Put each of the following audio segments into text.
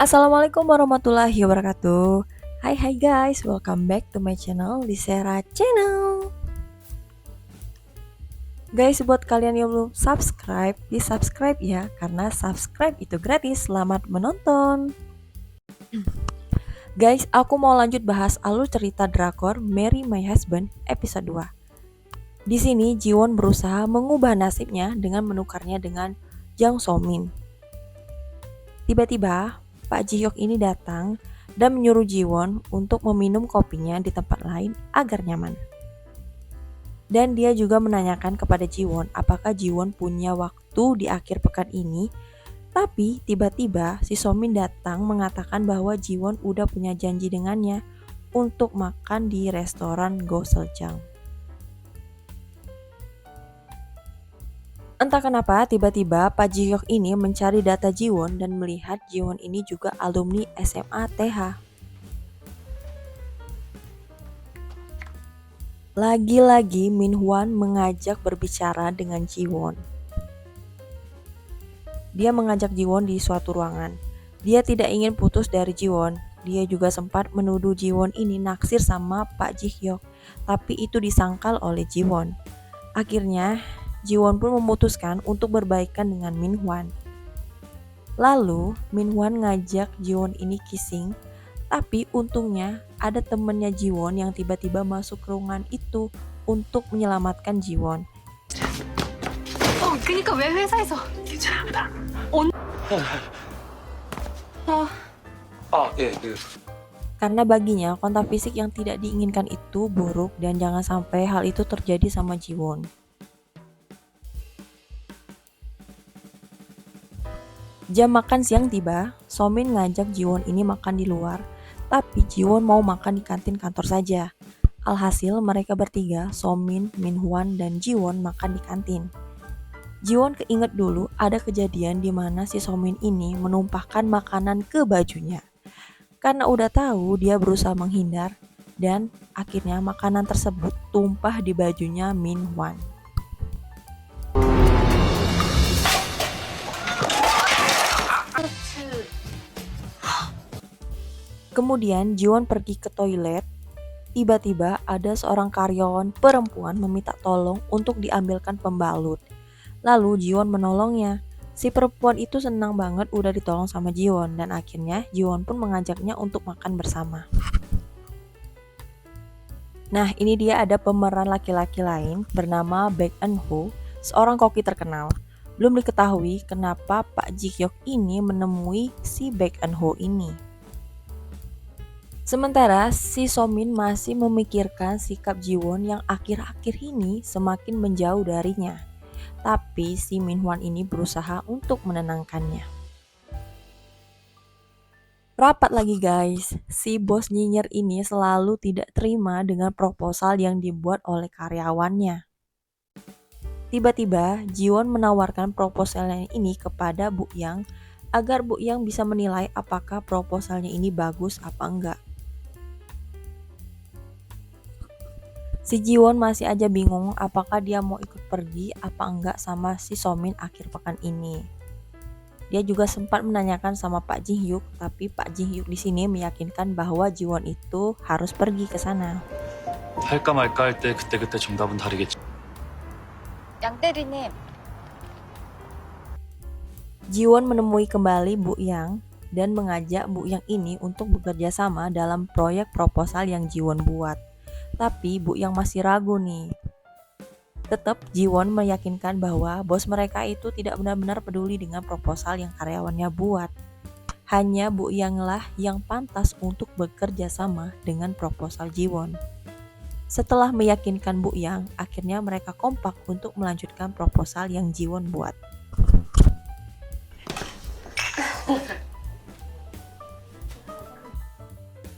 Assalamualaikum warahmatullahi wabarakatuh. Hai guys, welcome back to my channel di Sera Channel. Guys, buat kalian yang belum subscribe, di subscribe ya, karena subscribe itu gratis. Selamat menonton. Guys, aku mau lanjut bahas alur cerita drakor Marry My Husband episode 2. Di sini Jiwon berusaha mengubah nasibnya dengan menukarnya dengan Jang So-min. Tiba-tiba, Pak Ji-hyuk ini datang dan menyuruh Jiwon untuk meminum kopinya di tempat lain agar nyaman. Dan dia juga menanyakan kepada Jiwon apakah Jiwon punya waktu di akhir pekan ini. Tapi tiba-tiba si So-min datang mengatakan bahwa Jiwon udah punya janji dengannya untuk makan di restoran Goseljang. Entah kenapa tiba-tiba Pak Ji-hyuk ini mencari data Jiwon dan melihat Jiwon ini juga alumni SMA TH. Lagi-lagi Min Hwan mengajak berbicara dengan Jiwon. Dia mengajak Jiwon di suatu ruangan. Dia tidak ingin putus dari Jiwon. Dia juga sempat menuduh Jiwon ini naksir sama Pak Ji-hyuk, tapi itu disangkal oleh Jiwon. Akhirnya, Jiwon pun memutuskan untuk berbaikan dengan Min Hwan. Lalu, Min Hwan ngajak Jiwon ini kissing, tapi untungnya ada temennya Jiwon yang tiba-tiba masuk ke ruangan itu untuk menyelamatkan Jiwon. 그니까 왜 회사에서 괜찮습니다. 예, Karena baginya kontak fisik yang tidak diinginkan itu buruk dan jangan sampai hal itu terjadi sama Jiwon. Jam makan siang tiba, So-min ngajak Jiwon ini makan di luar, tapi Jiwon mau makan di kantin kantor saja. Alhasil mereka bertiga, So-min, Min Hwan, dan Jiwon makan di kantin. Jiwon keinget dulu ada kejadian di mana si So-min ini menumpahkan makanan ke bajunya. Karena udah tahu dia berusaha menghindar dan akhirnya makanan tersebut tumpah di bajunya Min Hwan. Kemudian Jiwon pergi ke toilet. Tiba-tiba ada seorang karyawan perempuan meminta tolong untuk diambilkan pembalut. Lalu Jiwon menolongnya. Si perempuan itu senang banget udah ditolong sama Jiwon dan akhirnya Jiwon pun mengajaknya untuk makan bersama. Nah, ini dia ada pemeran laki-laki lain bernama Baek Eun-ho, seorang koki terkenal. Belum diketahui kenapa Pak Ji-hyuk ini menemui si Baek Eun-ho ini. Sementara si So-min masih memikirkan sikap Jiwon yang akhir-akhir ini semakin menjauh darinya. Tapi si Min Hwan ini berusaha untuk menenangkannya. Rapat lagi guys, si bos nyinyir ini selalu tidak terima dengan proposal yang dibuat oleh karyawannya. Tiba-tiba Jiwon menawarkan proposalnya ini kepada Bu Yang agar Bu Yang bisa menilai apakah proposalnya ini bagus apa enggak. Si Jiwon masih aja bingung apakah dia mau ikut pergi apa enggak sama si So-min akhir pekan ini. Dia juga sempat menanyakan sama Pak Ji-hyuk, tapi Pak Ji-hyuk di sini meyakinkan bahwa Jiwon itu harus pergi ke sana. 할까 말까 할 때 그때그때 정답은 다르겠지. 양 대리님 Jiwon menemui kembali Bu Yang dan mengajak Bu Yang ini untuk bekerja sama dalam proyek proposal yang Jiwon buat. Tapi Bu Yang masih ragu nih. Tetap Jiwon meyakinkan bahwa bos mereka itu tidak benar-benar peduli dengan proposal yang karyawannya buat. Hanya Bu Yang lah yang pantas untuk bekerja sama dengan proposal Jiwon. Setelah meyakinkan Bu Yang, akhirnya mereka kompak untuk melanjutkan proposal yang Jiwon buat.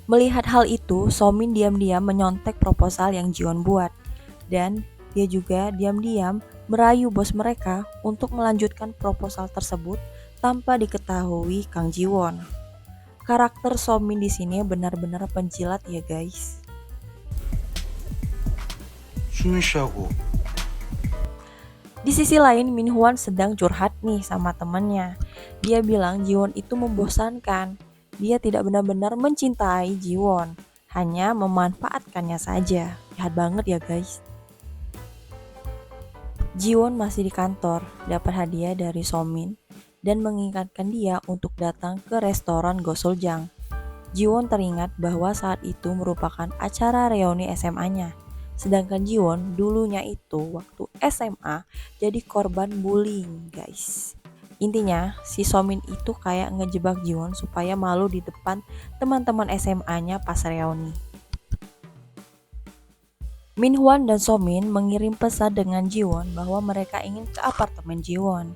Melihat hal itu, So-min diam-diam menyontek proposal yang Jiwon buat. Dan dia juga diam-diam merayu bos mereka untuk melanjutkan proposal tersebut tanpa diketahui Kang Jiwon. Karakter So-min di sini benar-benar penjilat ya guys. 수민 씨하고 Di sisi lain, Min Hwan sedang curhat nih sama temennya. Dia bilang Jiwon itu membosankan. dia tidak benar-benar mencintai Jiwon, hanya memanfaatkannya saja. Jahat banget ya guys. Jiwon masih di kantor, dapat hadiah dari Somin dan mengingatkan dia untuk datang ke restoran Gosuljang. Jiwon teringat bahwa saat itu merupakan acara reuni SMA-nya. Sedangkan Jiwon dulunya itu waktu SMA jadi korban bullying guys. Intinya si Somin itu kayak ngejebak Jiwon supaya malu di depan teman-teman SMA-nya pas reuni. Minhwan dan Somin mengirim pesan dengan Jiwon bahwa mereka ingin ke apartemen Jiwon.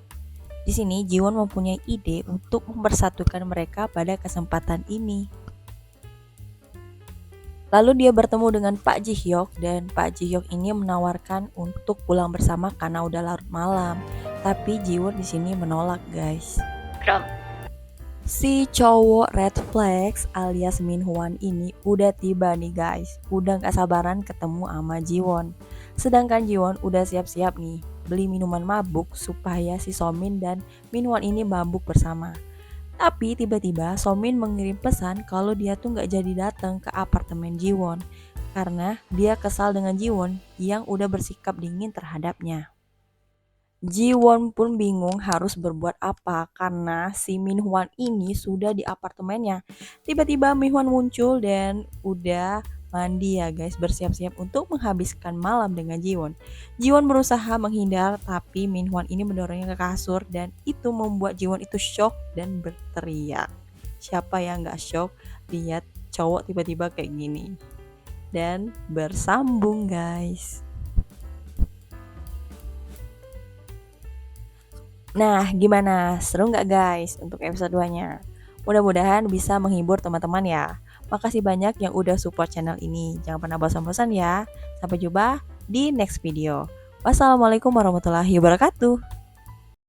Di sini Jiwon mempunyai ide untuk mempersatukan mereka pada kesempatan ini. Lalu dia bertemu dengan Pak Ji-hyuk dan Pak Ji-hyuk ini menawarkan untuk pulang bersama karena udah larut malam. Tapi Jiwon di sini menolak, guys. 그럼 Si cowok red flags alias Minhwan ini udah tiba nih, guys. Udah gak sabaran ketemu sama Jiwon. Sedangkan Jiwon udah siap-siap nih beli minuman mabuk supaya si Somin dan Minhwan ini mabuk bersama. Tapi tiba-tiba Somin mengirim pesan kalau dia tuh gak jadi datang ke apartemen Jiwon karena dia kesal dengan Jiwon yang udah bersikap dingin terhadapnya. Jiwon pun bingung harus berbuat apa karena si Minhwan ini sudah di apartemennya. Tiba-tiba Minhwan muncul dan udah mandi ya guys, bersiap-siap untuk menghabiskan malam dengan Jiwon. Jiwon berusaha menghindar tapi Minhwan ini mendorongnya ke kasur dan itu membuat Jiwon itu shock dan berteriak. Siapa yang gak shock lihat cowok tiba-tiba kayak gini? Dan bersambung guys. Nah, gimana? Seru nggak guys untuk episode 2-nya? Mudah-mudahan bisa menghibur teman-teman ya. Makasih banyak yang udah support channel ini. Jangan pernah bosan-bosan ya. Sampai jumpa di next video. Wassalamualaikum warahmatullahi wabarakatuh.